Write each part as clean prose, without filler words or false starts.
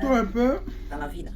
moutons un peu. Dans la vie, là,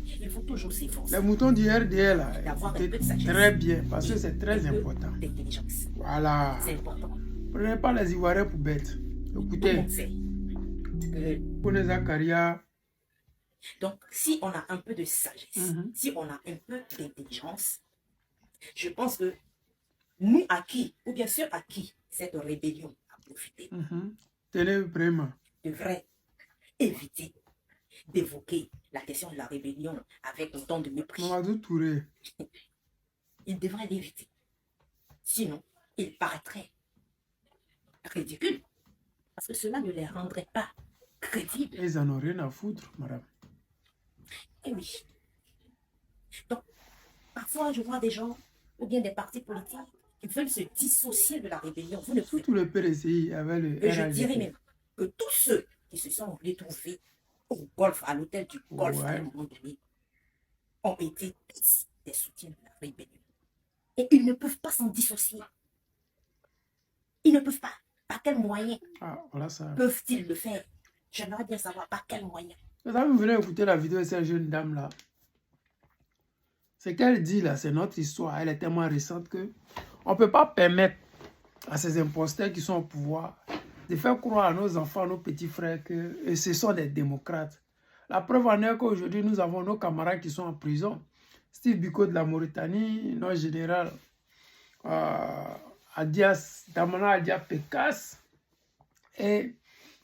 il faut toujours s'efforcer. Les moutons du RDL, là, D'avoir un peu de écoutez sagesse. très bien, parce que c'est très Un peu important. d'intelligence. Voilà. C'est important. Prenez pas les Ivoiriens pour bêtes. Tout le Écoutez, monde sait que prenez Zakaria. donc, si on a un peu de sagesse, si on a un peu d'intelligence, je pense que nous à qui, ou bien ceux à qui cette rébellion a profité, Tenez vraiment. devraient éviter d'évoquer la question de la rébellion avec autant de mépris. Mamadou Touré. Ils devraient l'éviter. Sinon, il paraîtrait ridicule. Parce que cela ne les rendrait pas crédibles. Ils en ont rien à foutre, madame. Eh oui. Donc, parfois, je vois des gens, ou bien des partis politiques, qui veulent se dissocier de la rébellion. Vous ne pouvez Surtout le PDCI avec le Et je RHDP. dirais même que tous ceux qui se sont retrouvés au golf, à l'hôtel du golf, à un moment donné, ont été tous des soutiens de la rébellion. Et ils ne peuvent pas s'en dissocier. Ils ne peuvent pas. Par quels moyens peuvent-ils le faire? J'aimerais bien savoir par quels moyens. Vous venez écouter la vidéo de cette jeune dame-là. Ce qu'elle dit là, c'est notre histoire. Elle est tellement récente que on ne peut pas permettre à ces imposteurs qui sont au pouvoir de faire croire à nos enfants, à nos petits frères que ce sont des démocrates. La preuve en est qu'aujourd'hui, nous avons nos camarades qui sont en prison. Steve Biko de la Mauritanie, notre général Damana Adia Pekas et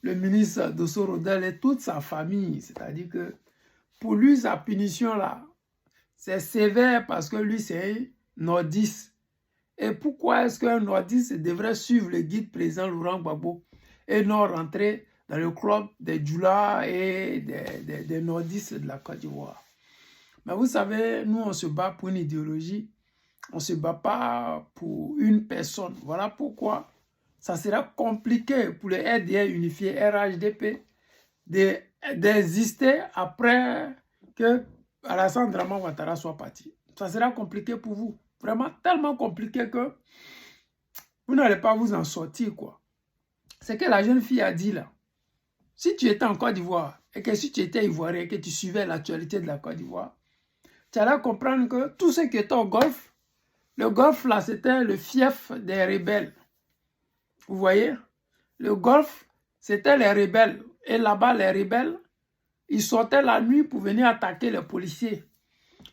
le ministre Dosso Rodel et toute sa famille. C'est-à-dire que pour lui, sa punition là, c'est sévère parce que lui, c'est un nordiste. Et pourquoi est-ce qu'un nordiste devrait suivre le guide président Laurent Gbagbo et non rentrer dans le club des Djoula et des nordistes de la Côte d'Ivoire? Mais vous savez, nous, on se bat pour une idéologie. On ne se bat pas pour une personne. Voilà pourquoi ça sera compliqué pour les RDR unifiés, RHDP, d'exister après que Alassane Draman Ouattara soit parti. Ça sera compliqué pour vous. Vraiment tellement compliqué que vous n'allez pas vous en sortir, quoi. C'est que la jeune fille a dit là. Si tu étais en Côte d'Ivoire et que si tu étais ivoirien et que tu suivais l'actualité de la Côte d'Ivoire, tu allais comprendre que tous ceux qui étaient au Golfe, le Golfe là, c'était le fief des rebelles. Vous voyez? Le Golfe, c'était les rebelles. Et là-bas, les rebelles, ils sortaient la nuit pour venir attaquer les policiers.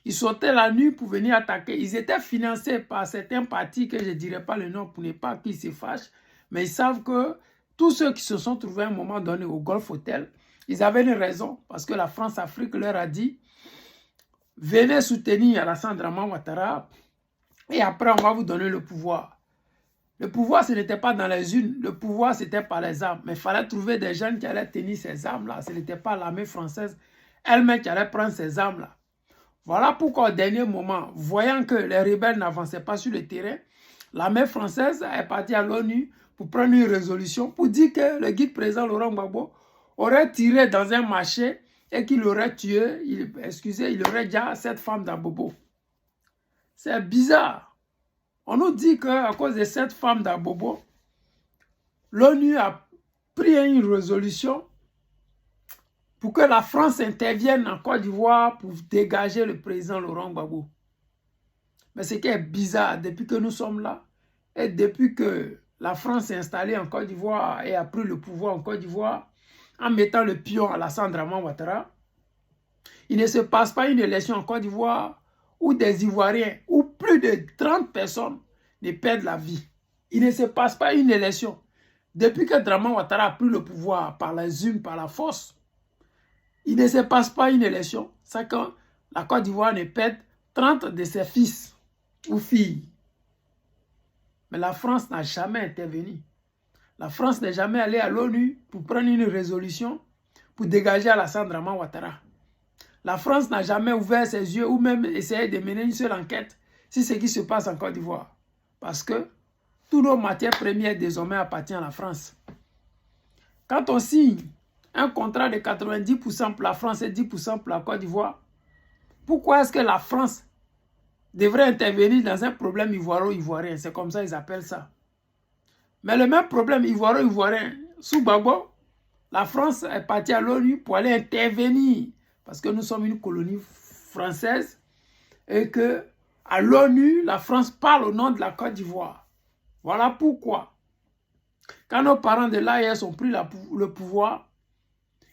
Ils sortaient la nuit pour venir attaquer. Ils étaient financés par certains partis que je ne dirais pas le nom pour ne pas qu'ils se fâchent. Mais ils savent que tous ceux qui se sont trouvés à un moment donné au Golf Hotel, ils avaient une raison. Parce que la France-Afrique leur a dit, venez soutenir Alassane Draman Ouattara et après on va vous donner le pouvoir. Le pouvoir, ce n'était pas dans les urnes. Le pouvoir, c'était par les armes. Mais il fallait trouver des jeunes qui allaient tenir ces armes-là. Ce n'était pas l'armée française elle-même qui allait prendre ces armes-là. Voilà pourquoi au dernier moment, voyant que les rebelles n'avançaient pas sur le terrain, l'armée française est partie à l'ONU pour prendre une résolution pour dire que le guide président Laurent Gbagbo aurait tiré dans un marché et qu'il aurait tué, il aurait déjà cette femme d'Abobo. C'est bizarre. On nous dit qu'à cause de cette femme d'Abobo, l'ONU a pris une résolution pour que la France intervienne en Côte d'Ivoire pour dégager le président Laurent Gbagbo. Mais ce qui est bizarre, depuis que nous sommes là, et depuis que la France s'est installée en Côte d'Ivoire et a pris le pouvoir en Côte d'Ivoire, en mettant le pion à Alassane Draman Ouattara, il ne se passe pas une élection en Côte d'Ivoire où des Ivoiriens, ou plus de 30 personnes, ne perdent la vie. Il ne se passe pas une élection. Depuis que Draman Ouattara a pris le pouvoir par les urnes, par la force, il ne se passe pas une élection. C'est quand la Côte d'Ivoire ne perd 30 de ses fils ou filles. Mais la France n'a jamais intervenu. La France n'est jamais allée à l'ONU pour prendre une résolution pour dégager Alassane Draman Ouattara. La France n'a jamais ouvert ses yeux ou même essayé de mener une seule enquête sur ce qui se passe en Côte d'Ivoire. Parce que tous nos matières premières désormais appartiennent à la France. Quand on signe un contrat de 90% pour la France et 10% pour la Côte d'Ivoire, pourquoi est-ce que la France devrait intervenir dans un problème ivoiro-ivoirien? C'est comme ça qu'ils appellent ça. Mais le même problème ivoiro-ivoirien, sous Gbagbo, La France est partie à l'ONU pour aller intervenir. Parce que nous sommes une colonie française. Et que à l'ONU, la France parle au nom de la Côte d'Ivoire. Voilà pourquoi. Quand nos parents de l'AES ont pris le pouvoir,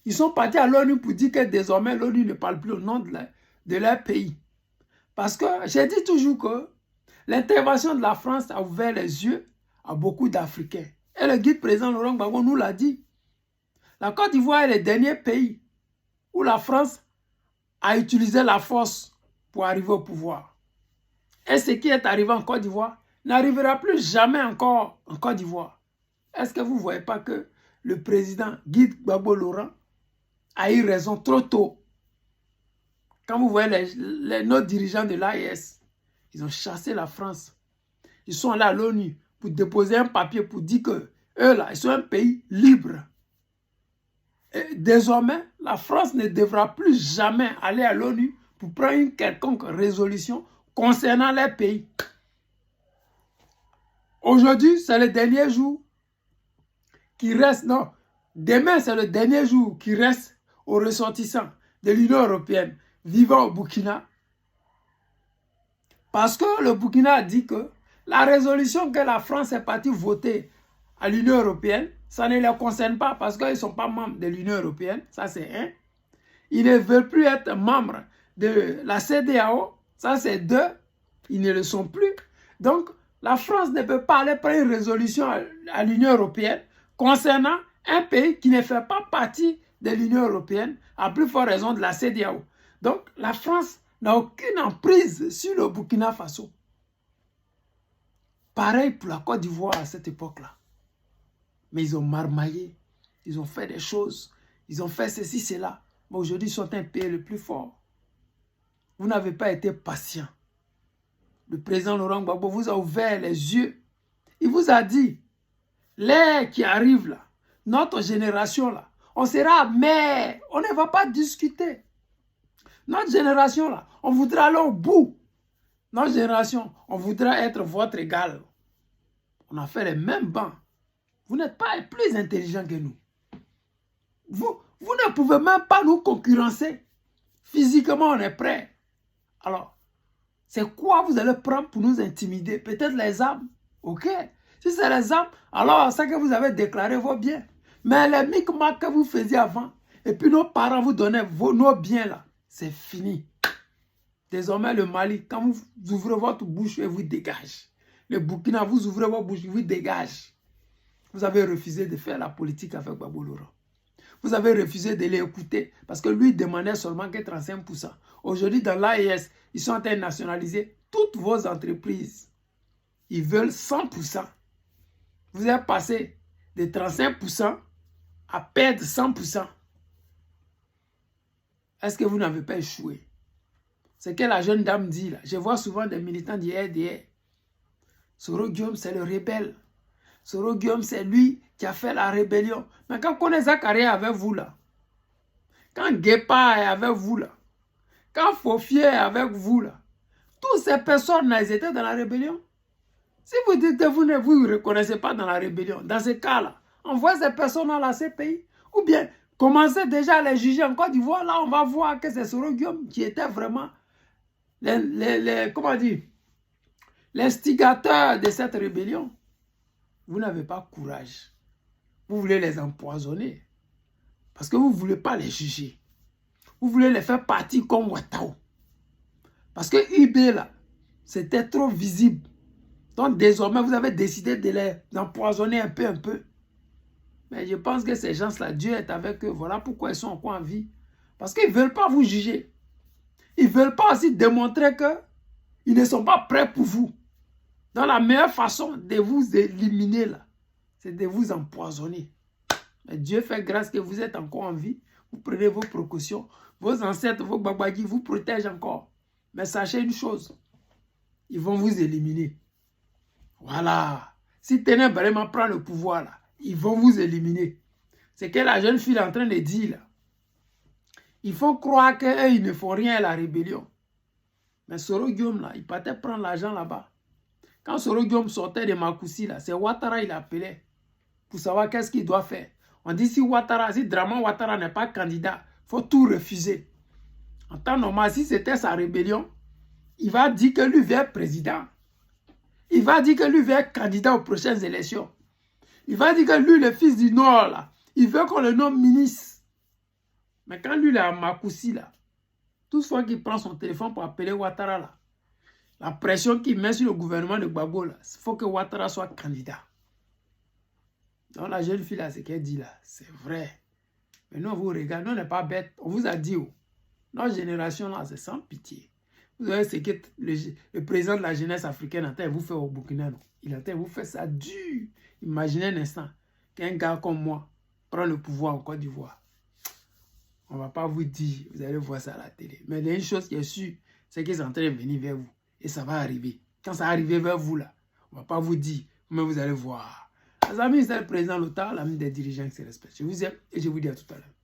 ils sont partis à l'ONU pour dire que désormais l'ONU ne parle plus au nom de leur pays. Parce que j'ai dit toujours que l'intervention de la France a ouvert les yeux à beaucoup d'Africains. Et le guide président Laurent Gbagbo nous l'a dit. La Côte d'Ivoire est le dernier pays où la France a utilisé la force pour arriver au pouvoir. Et ce qui est arrivé en Côte d'Ivoire n'arrivera plus jamais encore en Côte d'Ivoire. Est-ce que vous ne voyez pas que le président Guide Gbagbo Laurent a eu raison trop tôt? Quand vous voyez nos dirigeants de l'AES, ils ont chassé la France. Ils sont allés à l'ONU pour déposer un papier pour dire que eux là, ils sont un pays libre. Et désormais, la France ne devra plus jamais aller à l'ONU pour prendre une quelconque résolution concernant les pays. Aujourd'hui, c'est le dernier jour qui reste, non, demain c'est le dernier jour qui reste aux ressortissants de l'Union européenne vivant au Burkina. Parce que le Burkina a dit que la résolution que la France est partie voter à l'Union européenne, ça ne les concerne pas parce qu'ils ne sont pas membres de l'Union européenne, ça c'est un. Ils ne veulent plus être membres de la CEDEAO, ça c'est deux. Ils ne le sont plus. Donc, la France ne peut pas aller prendre une résolution à l'Union européenne concernant un pays qui ne fait pas partie de l'Union européenne, à plus forte raison de la CEDEAO. Donc, la France n'a aucune emprise sur le Burkina Faso. Pareil pour la Côte d'Ivoire à cette époque-là. Mais ils ont marmaillé, ils ont fait des choses, ils ont fait ceci, cela. Mais aujourd'hui, ils sont un pays le plus fort. Vous n'avez pas été patient. Le président Laurent Gbagbo vous a ouvert les yeux. Il vous a dit, l'ère qui arrive là, notre génération là, on sera mère, on ne va pas discuter. Notre génération là, on voudra aller au bout. Notre génération, on voudra être votre égal. On a fait les mêmes bancs. Vous n'êtes pas plus intelligent que nous. Vous ne pouvez même pas nous concurrencer. Physiquement, on est prêt. Alors, c'est quoi vous allez prendre pour nous intimider? Peut-être les armes. Ok. Si c'est les armes, alors ça que vous avez déclaré vaut bien. Mais les micmacs que vous faisiez avant, et puis nos parents vous donnaient nos biens là, c'est fini. Désormais, le Mali, quand vous ouvrez votre bouche, il vous dégage. Le Burkina, vous ouvrez votre bouche, il vous dégage. Vous avez refusé de faire la politique avec Gbagbo Laurent. Vous avez refusé de l'écouter parce que lui demandait seulement que 35%. Aujourd'hui, dans l'AES, ils sont en train de nationaliser toutes vos entreprises. Ils veulent 100%. Vous êtes passé de 35% à perdre 100%. Est-ce que vous n'avez pas échoué? C'est que la jeune dame dit là. Je vois souvent des militants du RDR. Soro Guillaume, c'est le rebelle. Soro Guillaume, c'est lui qui a fait la rébellion. Mais quand Kone Zakari est avec vous là, quand Guépa est avec vous là, quand Fofier est avec vous là, toutes ces personnes là, ils étaient dans la rébellion. Si vous dites que vous ne vous reconnaissez pas dans la rébellion, dans ce cas-là, envoyez ces personnes à la CPI. Ou bien, commencez déjà à les juger en Côte d'Ivoire. Là, on va voir que c'est Soro Guillaume qui était vraiment comment dire, l'instigateur de cette rébellion. Vous n'avez pas courage. Vous voulez les empoisonner. Parce que vous ne voulez pas les juger. Vous voulez les faire partir comme Ouattao. Parce que IB là, c'était trop visible. Donc désormais, vous avez décidé de les empoisonner un peu. Mais je pense que ces gens-là, Dieu est avec eux. Voilà pourquoi ils sont encore en vie. Parce qu'ils ne veulent pas vous juger. Ils ne veulent pas aussi démontrer qu'ils ne sont pas prêts pour vous. Donc la meilleure façon de vous éliminer là, c'est de vous empoisonner. Mais Dieu fait grâce que vous êtes encore en vie. Vous prenez vos précautions. Vos ancêtres, vos babagis vous protègent encore. Mais sachez une chose. Ils vont vous éliminer. Voilà. Si Ténèbres vraiment prend le pouvoir là, ils vont vous éliminer. C'est que la jeune fille est en train de dire là. Ils font croire qu'eux, ils ne font rien à la rébellion. Mais Soro Guillaume là, il partait prendre l'argent là-bas. Quand Soro Guillaume sortait de Makoussi là, c'est Ouattara il appelait pour savoir qu'est-ce qu'il doit faire. On dit si Draman Ouattara n'est pas candidat, il faut tout refuser. En temps normal, si c'était sa rébellion, il va dire que lui veut être président. Il va dire que lui veut être candidat aux prochaines élections. Il va dire que lui, le fils du Nord, là, il veut qu'on le nomme ministre. Mais quand lui, il est à Makoussi, là, toutefois qu'il prend son téléphone pour appeler Ouattara, là, la pression qu'il met sur le gouvernement de Gbagbo, là, il faut que Ouattara soit candidat. Donc la jeune fille, là, ce qu'elle dit, là, c'est vrai. Mais nous, on vous regarde, nous, on n'est pas bêtes. On vous a dit, oh, notre génération, là, c'est sans pitié. Vous savez ce que le président de la jeunesse africaine entend vous faire au Burkina, non? Il entend vous faire ça dur. Imaginez un instant qu'un gars comme moi prend le pouvoir en Côte d'Ivoire. On ne va pas vous dire, vous allez voir ça à la télé. Mais il y a une chose qui est sûre, c'est qu'ils sont en train de venir vers vous. Et ça va arriver. Quand ça va arriver vers vous, là, on ne va pas vous dire, mais vous allez voir. Les amis, c'est le président Lota, l'ami des dirigeants qui se respectent. Je vous aime et je vous dis à tout à l'heure.